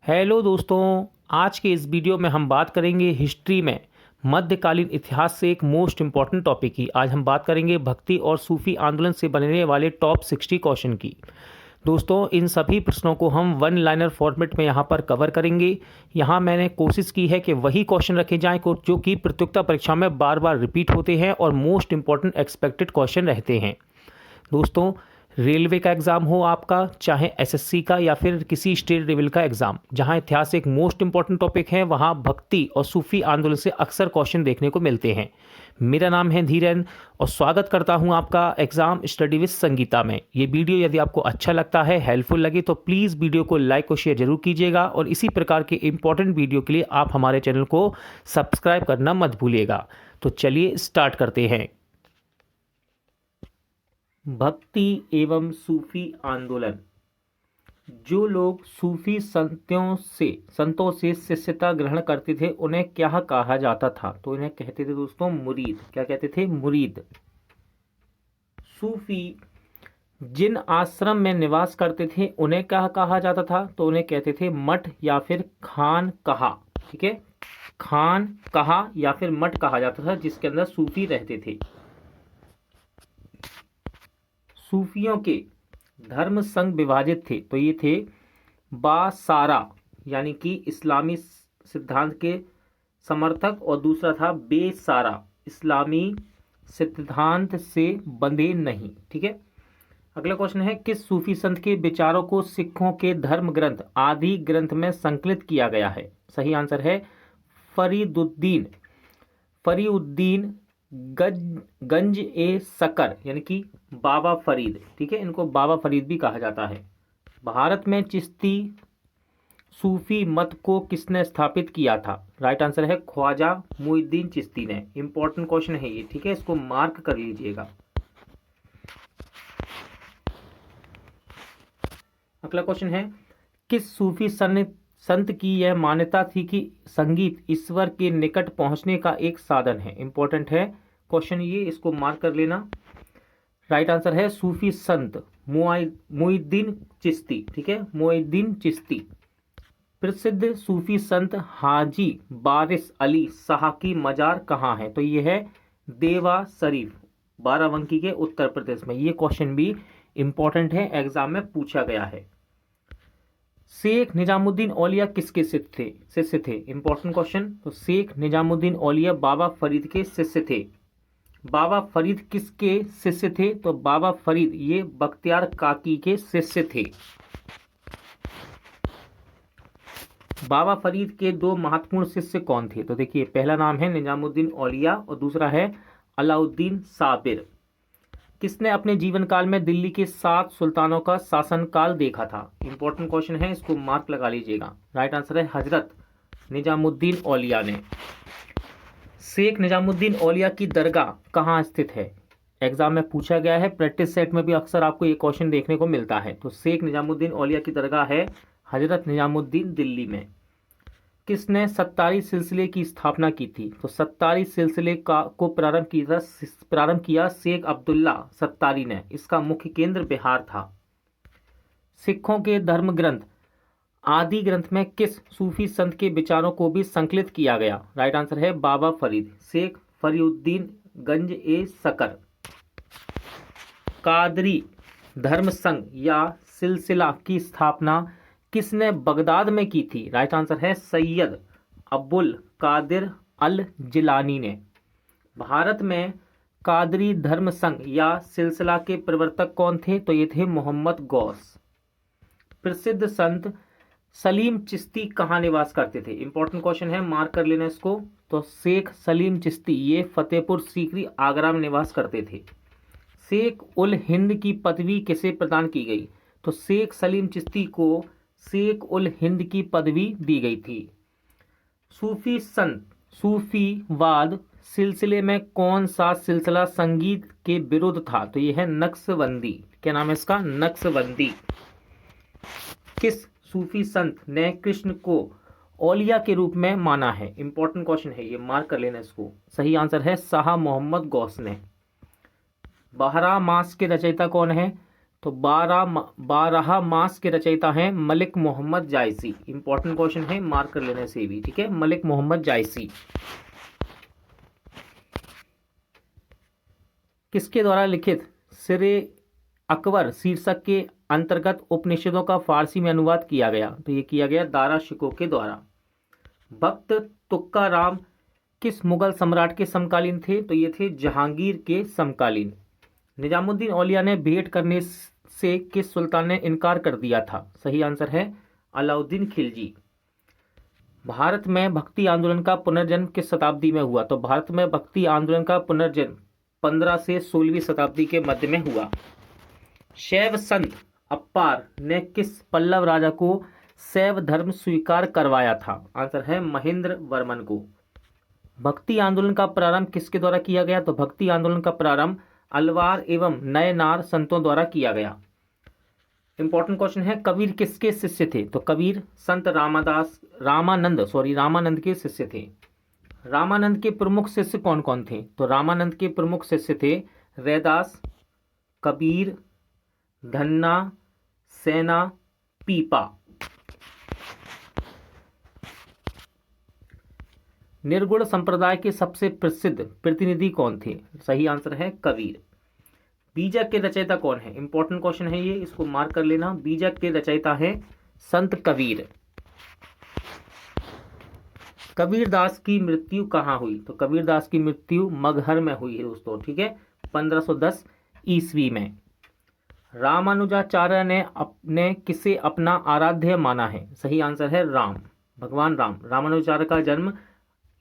Hello दोस्तों, आज के इस वीडियो में हम बात करेंगे हिस्ट्री में मध्यकालीन इतिहास से एक मोस्ट इम्पॉर्टेंट टॉपिक की। आज हम बात करेंगे भक्ति और सूफी आंदोलन से बनने वाले टॉप 60 क्वेश्चन की। दोस्तों, इन सभी प्रश्नों को हम वन लाइनर फॉर्मेट में यहाँ पर कवर करेंगे। यहाँ मैंने कोशिश की है कि वही क्वेश्चन रखे जाएँ जो कि प्रतियोगिता परीक्षा में बार बार रिपीट होते हैं और मोस्ट इम्पॉर्टेंट एक्सपेक्टेड क्वेश्चन रहते हैं। दोस्तों, रेलवे का एग्ज़ाम हो आपका, चाहे एसएससी का या फिर किसी स्टेट लेवल का एग्ज़ाम, जहां इतिहास एक मोस्ट इंपॉर्टेंट टॉपिक है, वहां भक्ति और सूफी आंदोलन से अक्सर क्वेश्चन देखने को मिलते हैं। मेरा नाम है धीरेन और स्वागत करता हूं आपका एग्ज़ाम स्टडी विद संगीता में। ये वीडियो यदि आपको अच्छा लगता है, हेल्पफुल लगे, तो प्लीज़ वीडियो को लाइक और शेयर जरूर कीजिएगा और इसी प्रकार के इंपॉर्टेंट वीडियो के लिए आप हमारे चैनल को सब्सक्राइब करना मत भूलिएगा। तो चलिए स्टार्ट करते हैं। भक्ति एवं सूफी आंदोलन। जो लोग सूफी संतों से शिष्यता ग्रहण करते थे उन्हें क्या कहा जाता था? तो इन्हें कहते थे दोस्तों मुरीद। क्या कहते थे? मुरीद। सूफी जिन आश्रम में निवास करते थे उन्हें क्या कहा जाता था? तो उन्हें कहते थे मठ या फिर खान कहा। ठीक है, खान कहा या फिर मठ कहा जाता था, जिसके अंदर सूफी रहते थे। सूफियों के धर्म संघ विभाजित थे, तो ये थे बासारा यानी कि इस्लामी सिद्धांत के समर्थक, और दूसरा था बेसारा, इस्लामी सिद्धांत से बंधे नहीं। ठीक है, अगला क्वेश्चन है, किस सूफी संत के विचारों को सिखों के धर्म ग्रंथ आदि ग्रंथ में संकलित किया गया है? सही आंसर है फरीउद्दीन गंज ए सकर यानी कि बाबा फरीद। ठीक है, इनको बाबा फरीद भी कहा जाता है। भारत में चिश्ती सूफी मत को किसने स्थापित किया था? राइट आंसर है ख्वाजा मुइनुद्दीन चिश्ती ने। इंपॉर्टेंट क्वेश्चन है ये, ठीक है, इसको मार्क कर लीजिएगा। अगला क्वेश्चन है, किस सूफी संत की यह मान्यता थी कि संगीत ईश्वर के निकट पहुंचने का एक साधन है? इंपॉर्टेंट है क्वेश्चन ये, इसको मार्क कर लेना। राइट आंसर है सूफी संत मुइनुद्दीन चिश्ती। ठीक है, मुइनुद्दीन चिश्ती। प्रसिद्ध सूफी संत हाजी बारिश अली शाह की मजार कहाँ है? तो ये है देवा शरीफ, बाराबंकी के उत्तर प्रदेश में। ये क्वेश्चन भी इंपॉर्टेंट है, एग्जाम में पूछा गया है। शेख निजामुद्दीन औलिया किसके शिष्य थे? Important question. तो शेख निजामुद्दीन औलिया बाबा फरीद के शिष्य थे। बाबा फरीद किसके शिष्य थे? तो बाबा फरीद ये बख्तियार काकी के शिष्य थे। बाबा फरीद के दो महत्वपूर्ण शिष्य कौन थे? तो देखिए, पहला नाम है निजामुद्दीन औलिया और दूसरा है अलाउद्दीन साबिर। किसने अपने जीवन काल में दिल्ली के 7 सुल्तानों का शासनकाल देखा था? इंपॉर्टेंट क्वेश्चन है, इसको मार्क लगा लीजिएगा। राइट आंसर है हजरत निजामुद्दीन औलिया ने। शेख निजामुद्दीन औलिया की दरगाह कहाँ स्थित है? एग्जाम में पूछा गया है, प्रैक्टिस सेट में भी अक्सर आपको ये क्वेश्चन देखने को मिलता है। तो शेख निजामुद्दीन औलिया की दरगाह है हजरत निजामुद्दीन दिल्ली में। किसने सत्तारी सिलसिले की स्थापना की थी? तो सत्तारी सिलसिले को प्रारंभ किया शेख अब्दुल्ला सत्तारी ने। इसका मुख्य केंद्र बिहार था। सिखों के धर्म ग्रंथ आदि ग्रंथ में किस सूफी संत के विचारों को भी संकलित किया गया? राइट आंसर है बाबा फरीद, शेख फरीउद्दीन गंज ए सकर। कादरी धर्म संघ या सिलसिला की स्थापना किसने बगदाद में की थी? राइट आंसर है सैयद अब्दुल कादिर अल जिलानी ने। भारत में कादरी धर्म संघ या सिलसिला के प्रवर्तक कौन थे? तो ये थे मोहम्मद गौस। प्रसिद्ध संत सलीम चिश्ती कहाँ निवास करते थे? इंपॉर्टेंट क्वेश्चन है, मार्क कर लेना इसको। तो शेख सलीम चिश्ती ये फतेहपुर सीकरी आगरा में निवास करते थे। शेख उल हिंद की पदवी किसे प्रदान की गई? तो शेख सलीम चिश्ती को शेख उल हिंद की पदवी दी गई थी। सूफी संत सूफीवाद सिलसिले में कौन सा सिलसिला संगीत के विरुद्ध था? तो यह है नक्शबंदी। क्या नाम है इसका? नक्शबंदी। किस सूफी संत ने कृष्ण को औलिया के रूप में माना है? इंपॉर्टेंट क्वेश्चन है ये, मार्क कर लेना इसको। सही आंसर है शाह मोहम्मद गौस ने। बारह मास के रचयिता कौन है? तो 12 मास के रचयिता हैं मलिक मोहम्मद जायसी। इंपॉर्टेंट क्वेश्चन है, मार्क कर लेने से भी, ठीक है। मलिक मोहम्मद जायसी किसके द्वारा लिखित सिरे अकबर शीर्षक के अंतर्गत उपनिषदों का फारसी में अनुवाद किया गया? तो ये किया गया दारा शिकोह के द्वारा। भक्त तुक्का राम किस मुगल सम्राट के समकालीन थे? तो ये थे जहांगीर के समकालीन। निजामुद्दीन औलिया ने भेंट करने से किस सुल्तान ने इनकार कर दिया था? सही आंसर है अलाउद्दीन खिलजी। भारत में भक्ति आंदोलन का पुनर्जन्म किस शताब्दी में हुआ? तो भारत में भक्ति आंदोलन का पुनर्जन्म 15 से 16वीं शताब्दी के मध्य में हुआ। शैव संत अप्पार ने किस पल्लव राजा को शैव धर्म स्वीकार करवाया था? आंसर है महेंद्र वर्मन को। भक्ति आंदोलन का प्रारंभ किसके द्वारा किया गया? तो भक्ति आंदोलन का प्रारंभ अलवार एवं नयनार संतों द्वारा किया गया। इंपॉर्टेंट क्वेश्चन है, कबीर किसके शिष्य थे? तो कबीर संत रामानंद के शिष्य थे। रामानंद के प्रमुख शिष्य कौन कौन थे? तो रामानंद के प्रमुख शिष्य थे रैदास, कबीर, धन्ना, सेना, पीपा। निर्गुण संप्रदाय के सबसे प्रसिद्ध प्रतिनिधि कौन थे? सही आंसर है कबीर। बीजक के रचयिता कौन है? इंपॉर्टेंट क्वेश्चन है ये, इसको मार्क कर लेना। बीजक के रचयिता है संत कबीर। कबीरदास की मृत्यु कहाँ हुई? तो कबीरदास की मृत्यु मगहर में हुई है दोस्तों, ठीक है, 1510 ईस्वी में। रामानुजाचार्य ने किसे अपना आराध्य माना है? सही आंसर है राम, भगवान राम। रामानुजाचार्य का जन्म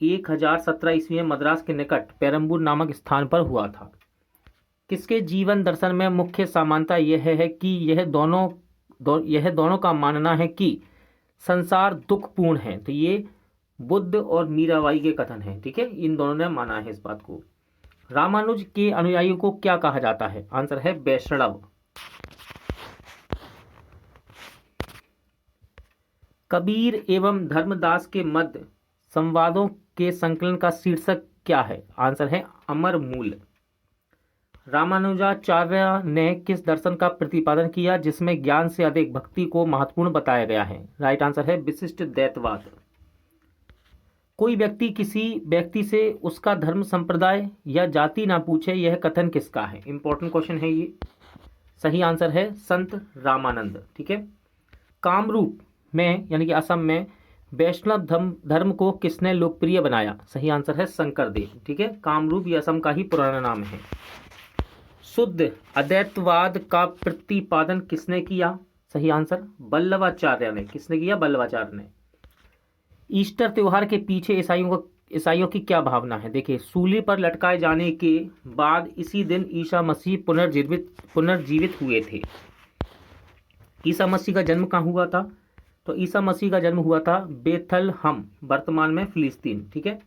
1017 ईस्वी में मद्रास के निकट पेरम्बूर नामक स्थान पर हुआ था। किसके जीवन दर्शन में मुख्य समानता यह है कि यह दोनों का मानना है कि संसार दुखपूर्ण है? तो ये बुद्ध और मीराबाई के कथन है, ठीक है, इन दोनों ने माना है इस बात को। रामानुज के अनुयायियों को क्या कहा जाता है? आंसर है वैष्णव। कबीर एवं धर्मदास के मध्य संवादों के संकलन का शीर्षक क्या है? आंसर है अमर मूल। रामानुजाचार्य ने किस दर्शन का प्रतिपादन किया जिसमें ज्ञान से अधिक भक्ति को महत्वपूर्ण बताया गया है? राइट आंसर है विशिष्ट द्वैतवाद। कोई व्यक्ति किसी व्यक्ति से उसका धर्म, संप्रदाय या जाति ना पूछे, यह कथन किसका है? इंपॉर्टेंट क्वेश्चन है ये। सही आंसर है संत रामानंद, ठीक है। कामरूप में यानी कि असम में वैष्णव धर्म को किसने लोकप्रिय बनाया? सही आंसर है शंकरदेव, ठीक है। कामरूप ये असम का ही पुराना नाम है। शुद्ध अद्वैतवाद का प्रतिपादन किसने किया? सही आंसर वल्लभाचार्य ने। किसने किया? वल्लभाचार्य ने। ईस्टर त्योहार के पीछे ईसाइयों की क्या भावना है? देखिए, सूली पर लटकाए जाने के बाद इसी दिन ईसा मसीह पुनर्जीवित हुए थे। ईसा मसीह का जन्म कहाँ हुआ था? तो ईसा मसीह का जन्म हुआ था बेथलहम, वर्तमान में फिलिस्तीन, ठीक है।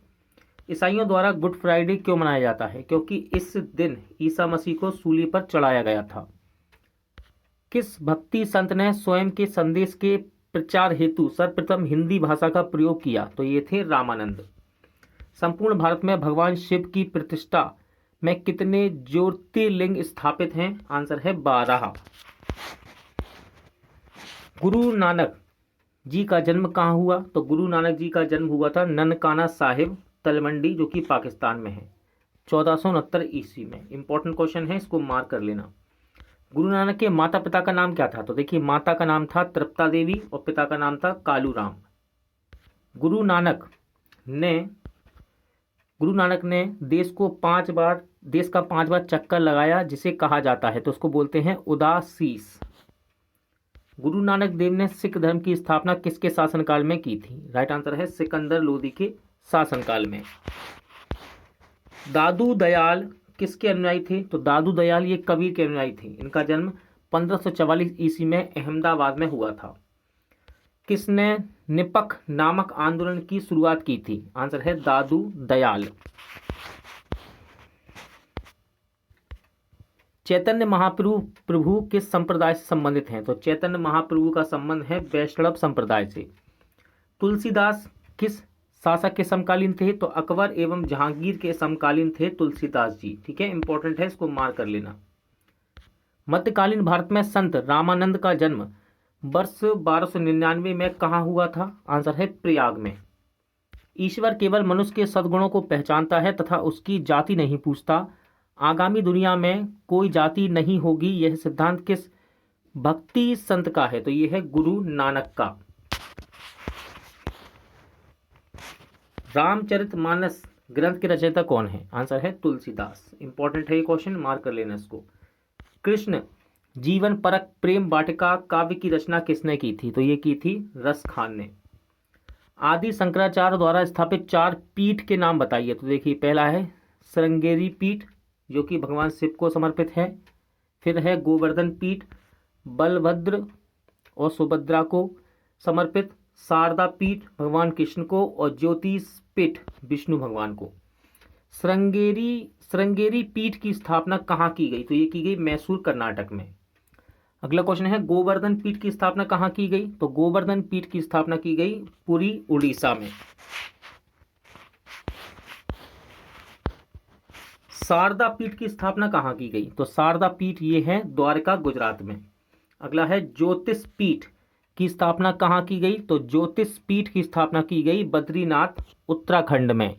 ईसाइयों द्वारा गुड फ्राइडे क्यों मनाया जाता है? क्योंकि इस दिन ईसा मसीह को सूली पर चढ़ाया गया था। किस भक्ति संत ने स्वयं के संदेश के प्रचार हेतु सर्वप्रथम हिंदी भाषा का प्रयोग किया? तो ये थे रामानंद। संपूर्ण भारत में भगवान शिव की प्रतिष्ठा में कितने ज्योतिर्लिंग स्थापित हैं? आंसर है 12। गुरु नानक जी का जन्म कहाँ हुआ? तो गुरु नानक जी का जन्म हुआ था ननकाना साहिब, तलवंडी, जो कि पाकिस्तान में है, 1469 ईस्वी में। इंपॉर्टेंट क्वेश्चन है, इसको मार्क कर लेना। गुरु नानक के माता पिता का नाम क्या था? तो देखिए, माता का नाम था तृप्ता देवी और पिता का नाम था कालूराम। गुरु नानक ने देश का 5 बार चक्कर लगाया, जिसे कहा जाता है, तो उसको बोलते हैं उदासीस। गुरु नानक देव ने सिख धर्म की स्थापना किसके शासनकाल में की थी? राइट आंसर है सिकंदर लोदी के शासनकाल में। दादू दयाल किसके अनुयायी थे? तो दादू दयाल ये कबीर के अनुयायी थे। इनका जन्म 1544 ईस्वी में अहमदाबाद में हुआ था। किसने निपख नामक आंदोलन की शुरुआत की थी? आंसर है दादू दयाल। चैतन्य महाप्रभु किस संप्रदाय से संबंधित हैं? तो चैतन्य महाप्रभु का संबंध है वैष्णव संप्रदाय से। तुलसीदास किस शासक के समकालीन थे? तो अकबर एवं जहांगीर के समकालीन थे तुलसीदास जी, ठीक है। इंपॉर्टेंट है, इसको मार्क कर लेना। मध्यकालीन भारत में संत रामानंद का जन्म वर्ष 1299 में कहाँ हुआ था? आंसर है प्रयाग में। ईश्वर केवल मनुष्य के सद्गुणों को पहचानता है तथा उसकी जाति नहीं पूछता। आगामी दुनिया में कोई जाति नहीं होगी, यह सिद्धांत किस भक्ति संत का है? तो यह है गुरु नानक का। रामचरितमानस ग्रंथ के रचयिता कौन है? आंसर है तुलसीदास। इंपॉर्टेंट है ये क्वेश्चन, मार्क कर लेना इसको। कृष्ण जीवन परक प्रेम वाटिका काव्य की रचना किसने की थी? तो ये की थी रस खान ने। आदि शंकराचार्य द्वारा स्थापित 4 पीठ के नाम बताइए। तो देखिए, पहला है श्रृंगेरी पीठ जो कि भगवान शिव को समर्पित है। फिर है गोवर्धन पीठ, बलभद्र और सुभद्रा को समर्पित। शारदा पीठ भगवान कृष्ण को, और ज्योतिष पीठ विष्णु भगवान को। श्रृंगेरी पीठ की स्थापना कहाँ की गई? तो ये की गई मैसूर कर्नाटक में। अगला क्वेश्चन है गोवर्धन पीठ की स्थापना कहाँ की गई? तो गोवर्धन पीठ की स्थापना की गई पुरी उड़ीसा में। शारदा पीठ की स्थापना कहाँ की गई? तो शारदा पीठ ये है द्वारका गुजरात में। अगला है ज्योतिष पीठ की स्थापना कहाँ की गई? तो ज्योतिष पीठ की स्थापना की गई बद्रीनाथ उत्तराखंड में।